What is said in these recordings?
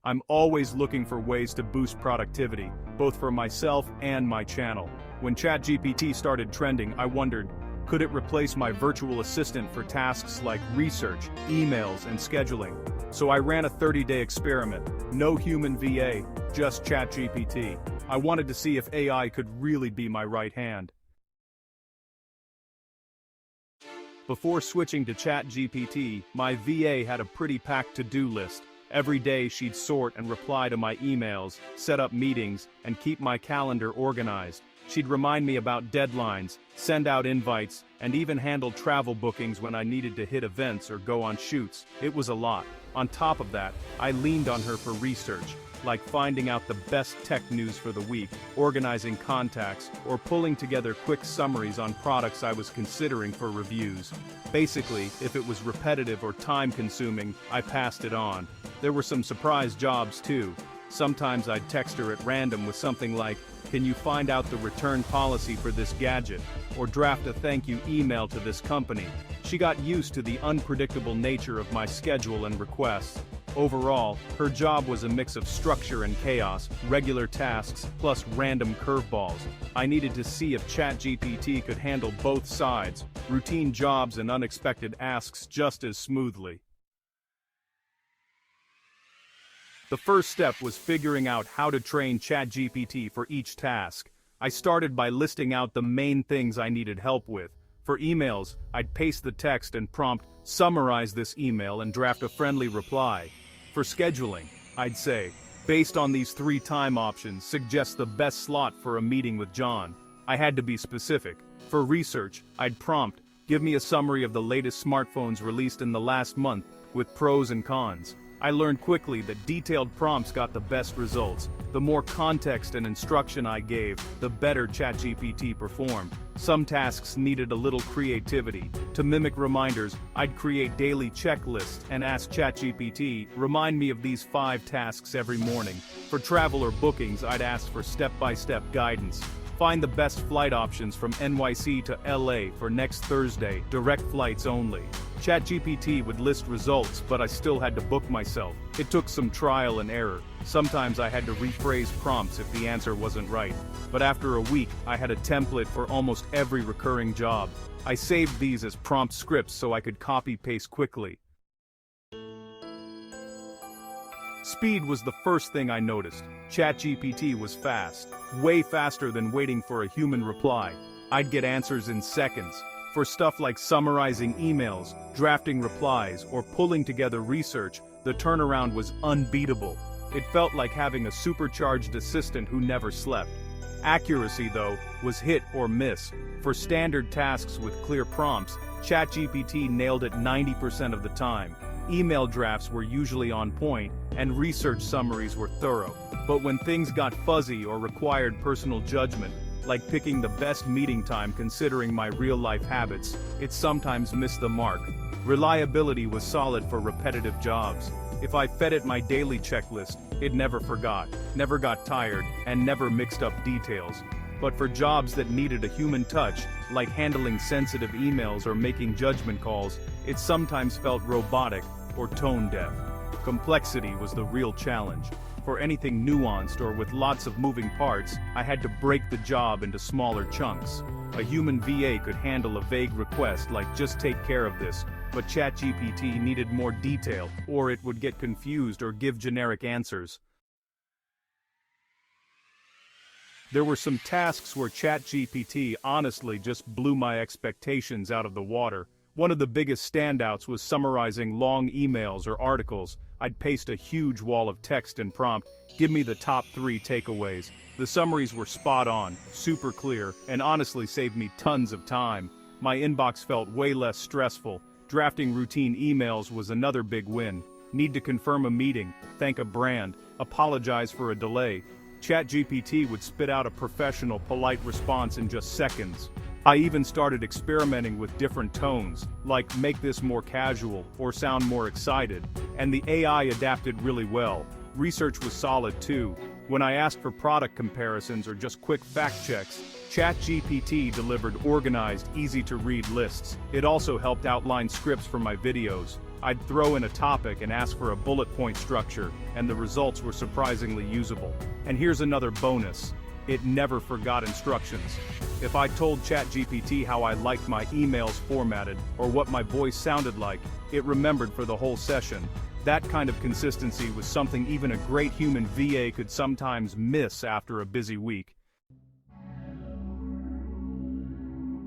I'm always looking for ways to boost productivity, both for myself and my channel. When ChatGPT started trending, I wondered, could it replace my virtual assistant for tasks like research, emails, and scheduling? So I ran a 30-day experiment. No human VA, just ChatGPT. I wanted to see if AI could really be my right hand. Before switching to ChatGPT, my VA had a pretty packed to-do list. Every day she'd sort and reply to my emails, set up meetings, and keep my calendar organized. She'd remind me about deadlines, send out invites, and even handle travel bookings when I needed to hit events or go on shoots. It was a lot. On top of that, I leaned on her for research, like finding out the best tech news for the week, organizing contacts, or pulling together quick summaries on products I was considering for reviews. Basically, if it was repetitive or time-consuming, I passed it on. There were some surprise jobs too. Sometimes I'd text her at random with something like, "Can you find out the return policy for this gadget?" or draft a thank you email to this company. She got used to the unpredictable nature of my schedule and requests. Overall, her job was a mix of structure and chaos, regular tasks, plus random curveballs. I needed to see if ChatGPT could handle both sides, routine jobs and unexpected asks just as smoothly. The first step was figuring out how to train ChatGPT for each task. I started by listing out the main things I needed help with. For emails, I'd paste the text and prompt, "Summarize this email and draft a friendly reply." For scheduling, I'd say, "Based on these 3 time options, suggest the best slot for a meeting with John." I had to be specific. For research, I'd prompt, "Give me a summary of the latest smartphones released in the last month, with pros and cons." I learned quickly that detailed prompts got the best results. The more context and instruction I gave, the better ChatGPT performed. Some tasks needed a little creativity. To mimic reminders, I'd create daily checklists and ask ChatGPT, "Remind me of these 5 tasks every morning." For travel or bookings, I'd ask for step-by-step guidance. Find the best flight options from NYC to LA for next Thursday, direct flights only. ChatGPT would list results, but I still had to book myself. It took some trial and error. Sometimes I had to rephrase prompts if the answer wasn't right. But after a week, I had a template for almost every recurring job. I saved these as prompt scripts so I could copy-paste quickly. Speed was the first thing I noticed. ChatGPT was fast, way faster than waiting for a human reply. I'd get answers in seconds. For stuff like summarizing emails, drafting replies, or pulling together research, the turnaround was unbeatable. It felt like having a supercharged assistant who never slept. Accuracy, though, was hit or miss. For standard tasks with clear prompts, ChatGPT nailed it 90% of the time. Email drafts were usually on point, and research summaries were thorough. But when things got fuzzy or required personal judgment, like picking the best meeting time considering my real-life habits, it sometimes missed the mark. Reliability was solid for repetitive jobs. If I fed it my daily checklist, it never forgot, never got tired, and never mixed up details. But for jobs that needed a human touch, like handling sensitive emails or making judgment calls, it sometimes felt robotic or tone-deaf. Complexity was the real challenge. For anything nuanced or with lots of moving parts, I had to break the job into smaller chunks. A human VA could handle a vague request like "just take care of this," but ChatGPT needed more detail, or it would get confused or give generic answers. There were some tasks where ChatGPT honestly just blew my expectations out of the water. One of the biggest standouts was summarizing long emails or articles. I'd paste a huge wall of text and prompt, "Give me the top 3 takeaways." The summaries were spot on, super clear, and honestly saved me tons of time. My inbox felt way less stressful. Drafting routine emails was another big win. Need to confirm a meeting, thank a brand, apologize for a delay. ChatGPT would spit out a professional, polite response in just seconds. I even started experimenting with different tones, like "make this more casual" or "sound more excited," and the AI adapted really well. Research was solid too. When I asked for product comparisons or just quick fact checks, ChatGPT delivered organized, easy-to-read lists. It also helped outline scripts for my videos. I'd throw in a topic and ask for a bullet point structure, and the results were surprisingly usable. And here's another bonus. It never forgot instructions. If I told ChatGPT how I liked my emails formatted or what my voice sounded like, it remembered for the whole session. That kind of consistency was something even a great human VA could sometimes miss after a busy week.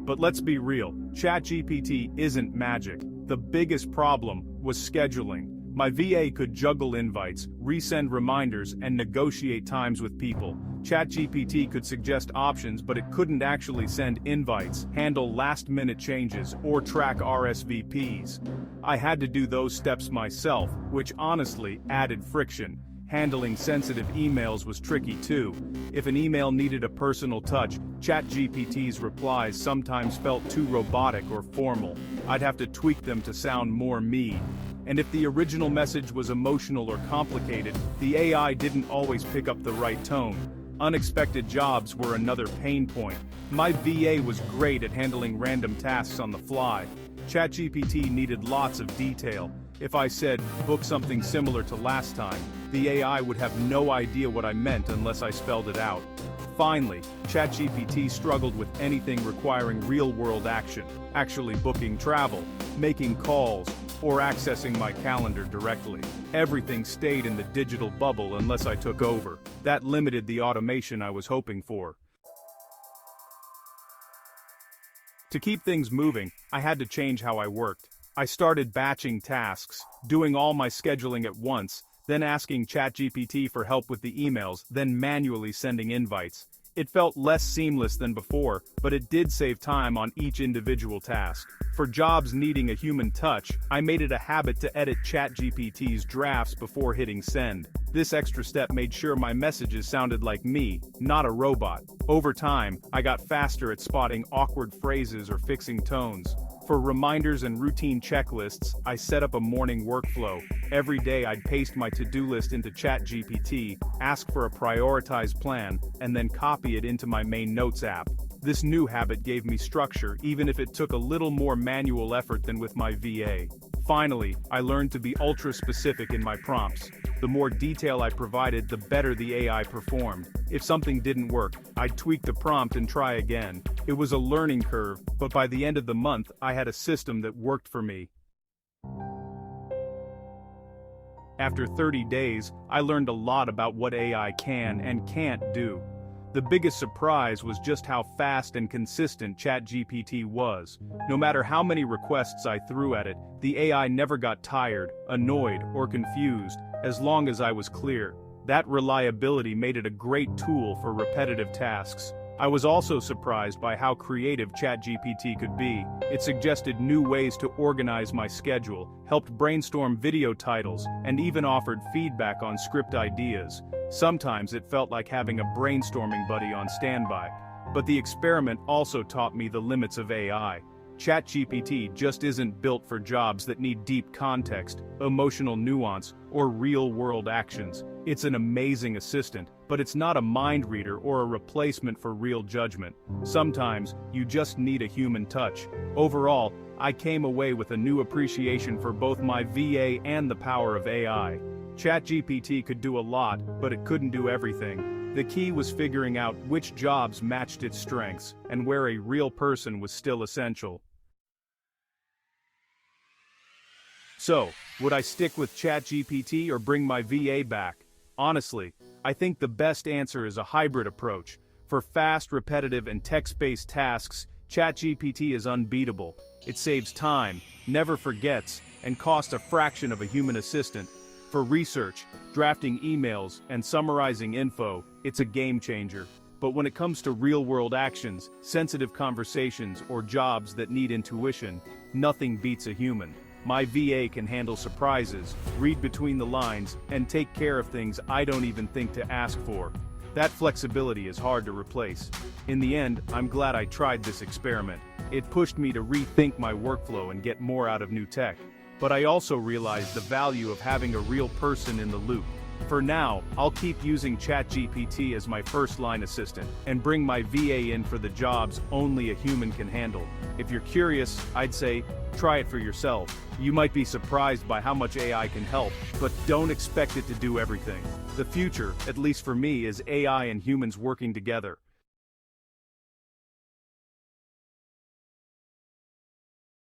But let's be real, ChatGPT isn't magic. The biggest problem was scheduling. My VA could juggle invites, resend reminders, and negotiate times with people. ChatGPT could suggest options, but it couldn't actually send invites, handle last-minute changes, or track RSVPs. I had to do those steps myself, which honestly added friction. Handling sensitive emails was tricky too. If an email needed a personal touch, ChatGPT's replies sometimes felt too robotic or formal. I'd have to tweak them to sound more me. And if the original message was emotional or complicated, the AI didn't always pick up the right tone. Unexpected jobs were another pain point. My VA was great at handling random tasks on the fly. ChatGPT needed lots of detail. If I said, book something similar to last time, the AI would have no idea what I meant unless I spelled it out. Finally, ChatGPT struggled with anything requiring real-world action, actually booking travel, making calls, or accessing my calendar directly. Everything stayed in the digital bubble unless I took over. That limited the automation I was hoping for. To keep things moving, I had to change how I worked. I started batching tasks, doing all my scheduling at once, then asking ChatGPT for help with the emails, then manually sending invites. It felt less seamless than before, but it did save time on each individual task. For jobs needing a human touch, I made it a habit to edit ChatGPT's drafts before hitting send. This extra step made sure my messages sounded like me, not a robot. Over time, I got faster at spotting awkward phrases or fixing tones. For reminders and routine checklists, I set up a morning workflow. Every day I'd paste my to-do list into ChatGPT, ask for a prioritized plan, and then copy it into my main notes app. This new habit gave me structure, even if it took a little more manual effort than with my VA. Finally, I learned to be ultra-specific in my prompts. The more detail I provided, the better the AI performed. If something didn't work, I'd tweak the prompt and try again. It was a learning curve, but by the end of the month, I had a system that worked for me. After 30 days, I learned a lot about what AI can and can't do. The biggest surprise was just how fast and consistent ChatGPT was. No matter how many requests I threw at it, the AI never got tired, annoyed, or confused, as long as I was clear. That reliability made it a great tool for repetitive tasks. I was also surprised by how creative ChatGPT could be. It suggested new ways to organize my schedule, helped brainstorm video titles, and even offered feedback on script ideas. Sometimes it felt like having a brainstorming buddy on standby. But the experiment also taught me the limits of AI. ChatGPT just isn't built for jobs that need deep context, emotional nuance, or real-world actions. It's an amazing assistant, but it's not a mind reader or a replacement for real judgment. Sometimes, you just need a human touch. Overall, I came away with a new appreciation for both my VA and the power of AI. ChatGPT could do a lot, but it couldn't do everything. The key was figuring out which jobs matched its strengths, and where a real person was still essential. So, would I stick with ChatGPT or bring my VA back? Honestly, I think the best answer is a hybrid approach. For fast, repetitive, and text-based tasks, ChatGPT is unbeatable. It saves time, never forgets, and costs a fraction of a human assistant. For research, drafting emails, and summarizing info, it's a game changer. But when it comes to real-world actions, sensitive conversations, or jobs that need intuition, nothing beats a human. My VA can handle surprises, read between the lines, and take care of things I don't even think to ask for. That flexibility is hard to replace. In the end, I'm glad I tried this experiment. It pushed me to rethink my workflow and get more out of new tech. But I also realized the value of having a real person in the loop. For now, I'll keep using ChatGPT as my first-line assistant, and bring my VA in for the jobs only a human can handle. If you're curious, I'd say, try it for yourself. You might be surprised by how much AI can help, but don't expect it to do everything. The future, at least for me, is AI and humans working together.